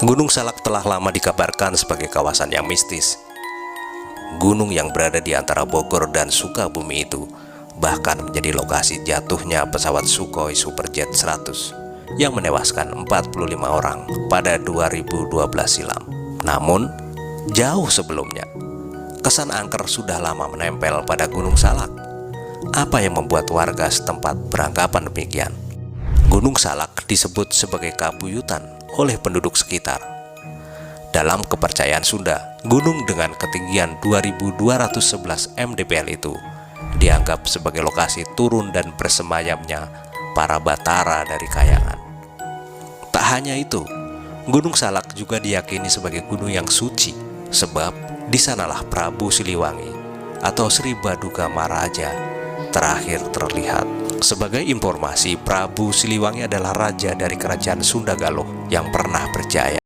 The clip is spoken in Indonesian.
Gunung Salak telah lama dikabarkan sebagai kawasan yang mistis. Gunung yang berada di antara Bogor dan Sukabumi itu bahkan menjadi lokasi jatuhnya pesawat Sukhoi Superjet 100 yang menewaskan 45 orang pada 2012 silam. Namun, jauh sebelumnya, kesan angker sudah lama menempel pada Gunung Salak. Apa yang membuat warga setempat beranggapan demikian? Gunung Salak disebut sebagai kabuyutan oleh penduduk sekitar. Dalam kepercayaan Sunda, gunung dengan ketinggian 2211 mdpl itu dianggap sebagai lokasi turun dan bersemayamnya para batara dari Kayangan. Tak hanya itu, Gunung Salak juga diyakini sebagai gunung yang suci, sebab di sanalah Prabu Siliwangi atau Sri Baduga Maraja terakhir terlihat. Sebagai informasi, Prabu Siliwangi adalah raja dari kerajaan Sunda Galuh yang pernah berjaya.